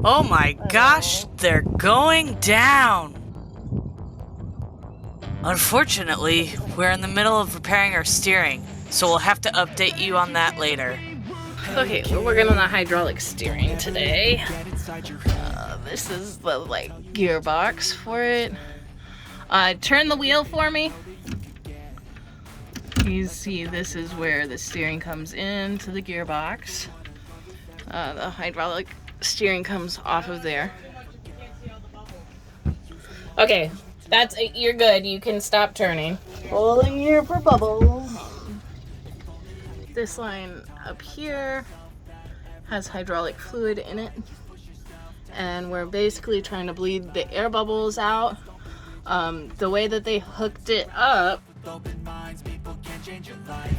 Oh my gosh, they're going down! Unfortunately, we're in the middle of repairing our steering, so we'll have to update you on that later. Okay, we're working on the hydraulic steering today. This is the gearbox for it. Turn the wheel for me. You see, this is where the steering comes into the gearbox. The hydraulic steering comes off of there. Okay, that's it. You're good. You can stop turning. Holding here for bubbles. This line up here has hydraulic fluid in it, and we're basically trying to bleed the air bubbles out. The way that they hooked it up,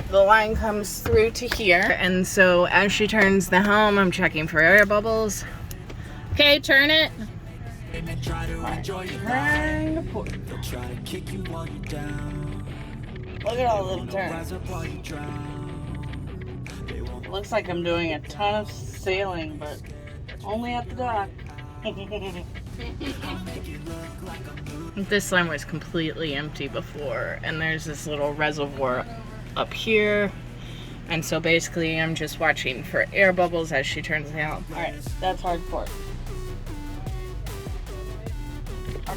the line comes through to here, and so as she turns the helm, I'm checking for air bubbles. Okay, turn it. Turn to port. Look at all the turns. Looks like I'm doing a ton of sailing, but only at the dock. This line was completely empty before, and there's this little reservoir up here, and so basically I'm just watching for air bubbles as she turns the helm. Alright, that's hard port. I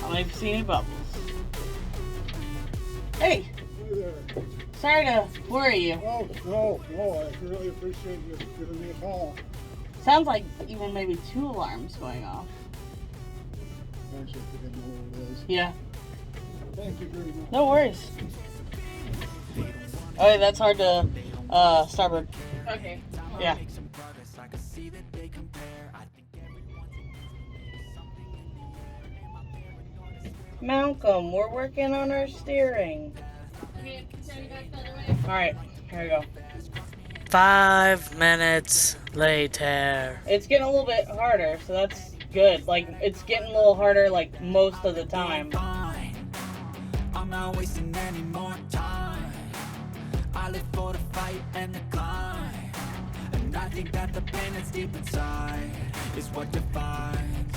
don't even see any bubbles. Hey! Sorry to worry you. Oh, no, I really appreciate you giving me a call. Sounds like even maybe 2 alarms going off. Actually, I didn't know what it is. Yeah. Thank you very much. No worries. Okay, that's hard to starboard. Okay. Yeah. Malcolm, we're working on our steering. Alright, here we go. 5 minutes later. It's getting a little bit harder, so that's good. It's getting a little harder, most of the time. I'm not wasting any more time. I live for the fight and the climb. And I think that the pain that's deep inside is what defines.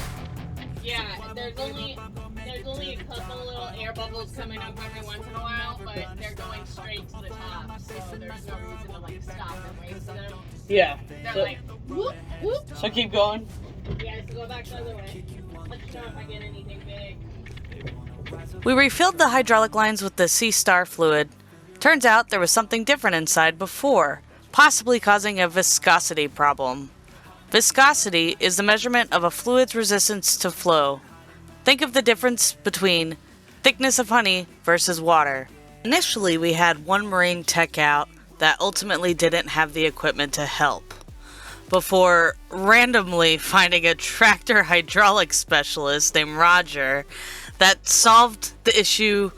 Yeah, there's only a couple little air bubbles coming up every once in a while, but they're going straight to the top, so there's no reason to stop and raise them. Yeah. They're whoop, whoop. So keep going. Yeah, so go back the other way. Let you know if I get anything big. We refilled the hydraulic lines with the Sea Star fluid. Turns out there was something different inside before, possibly causing a viscosity problem. Viscosity is the measurement of a fluid's resistance to flow. Think of the difference between thickness of honey versus water. Initially, we had one marine tech out that ultimately didn't have the equipment to help, before randomly finding a tractor hydraulic specialist named Roger that solved the issue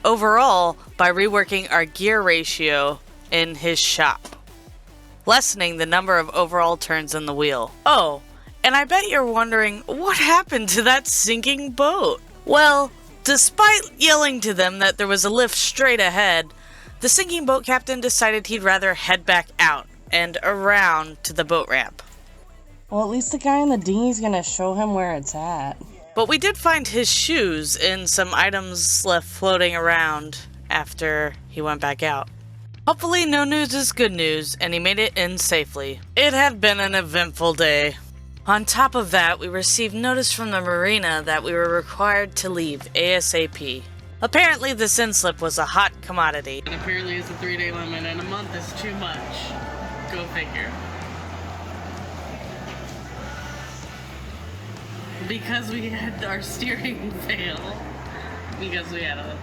overall by reworking our gear ratio in his shop, lessening the number of overall turns in the wheel. Oh, and I bet you're wondering, what happened to that sinking boat? Well, despite yelling to them that there was a lift straight ahead, the sinking boat captain decided he'd rather head back out and around to the boat ramp. Well, at least the guy in the dinghy's gonna show him where it's at. But we did find his shoes and some items left floating around after he went back out. Hopefully no news is good news, and he made it in safely. It had been an eventful day. On top of that, we received notice from the marina that we were required to leave ASAP. Apparently the sin slip was a hot commodity. And apparently it's a 3-day limit, and a month is too much. Go figure. Because we had our steering fail, because we had a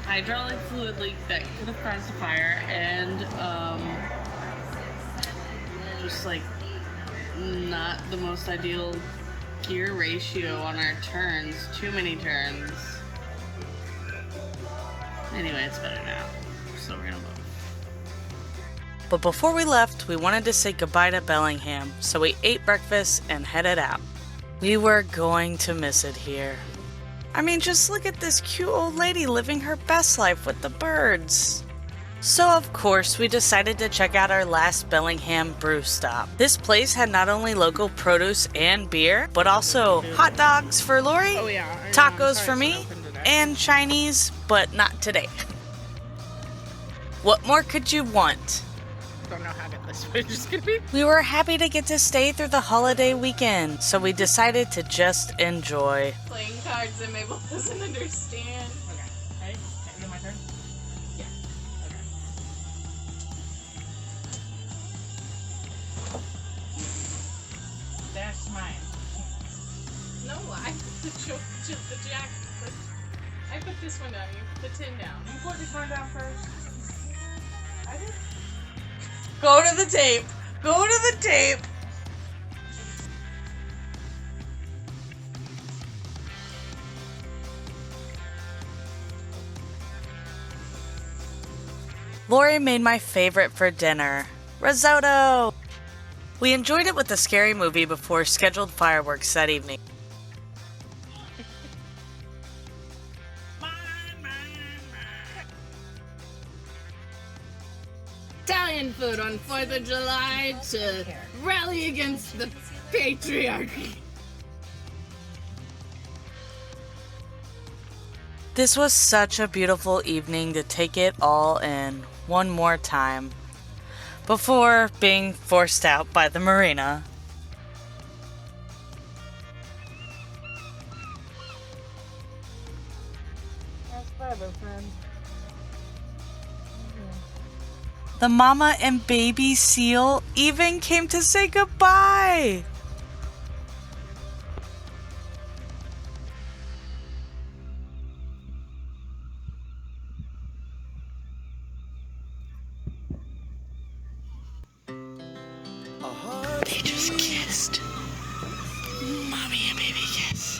hydraulic fluid leak that could have caused a fire, and just not the most ideal gear ratio on our turns. Too many turns. Anyway, it's better now, so we're gonna move. But before we left, we wanted to say goodbye to Bellingham, so we ate breakfast and headed out. We were going to miss it here. I mean, just look at this cute old lady living her best life with the birds. So of course we decided to check out our last Bellingham brew stop. This place had not only local produce and beer, but also hot dogs for Lori, Oh yeah. I know, tacos sorry for it's me, not open today. and Chinese, but not today. What more could you want? Don't know how good this footage is gonna be. We were happy to get to stay through the holiday weekend, so we decided to just enjoy. Playing cards and Mabel doesn't understand. Okay. Ready? Okay, is it my turn? Yeah. Okay. That's mine. No, I put the jack. I put this one down. You put the tin down. You put this one down first. I did. Go to the tape! Go to the tape! Lori made my favorite for dinner, risotto! We enjoyed it with a scary movie before scheduled fireworks that evening. Italian food on 4th of July to rally against the patriarchy. This was such a beautiful evening to take it all in one more time before being forced out by the marina. That's better, friend. The mama and baby seal even came to say goodbye. They just kissed. Mommy and baby kiss.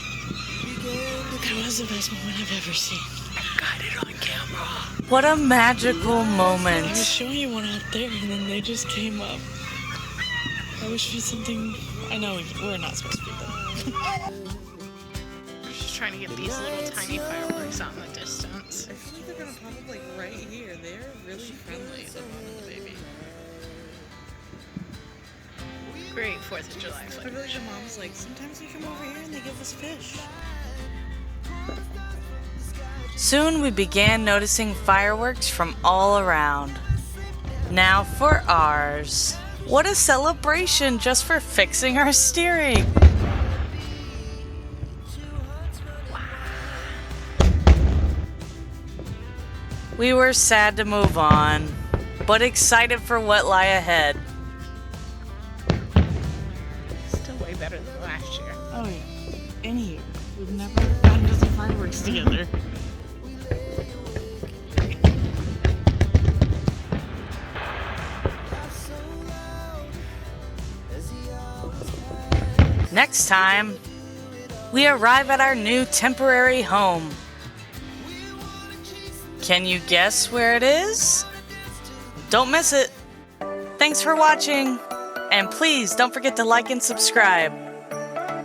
That was the best moment I've ever seen. I got it on camera. What a magical moment. I was showing you one out there and then they just came up. I wish for something. I know we're not supposed to be there. We're just trying to get these little tiny fireworks out in the distance. I feel like they're gonna pop up like right here. They're really friendly, the mom and the baby. Great 4th of July I flavor. feel like the mom's like, sometimes they come over here and they give us fish. Soon we began noticing fireworks from all around. Now for ours. What a celebration just for fixing our steering! We were sad to move on, but excited for what lie ahead. Still way better than last year. Oh yeah. In here. We've never gotten to some fireworks together. Next time, we arrive at our new temporary home. Can you guess where it is? Don't miss it. Thanks for watching, and please don't forget to like and subscribe.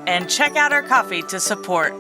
And check out our coffee to support.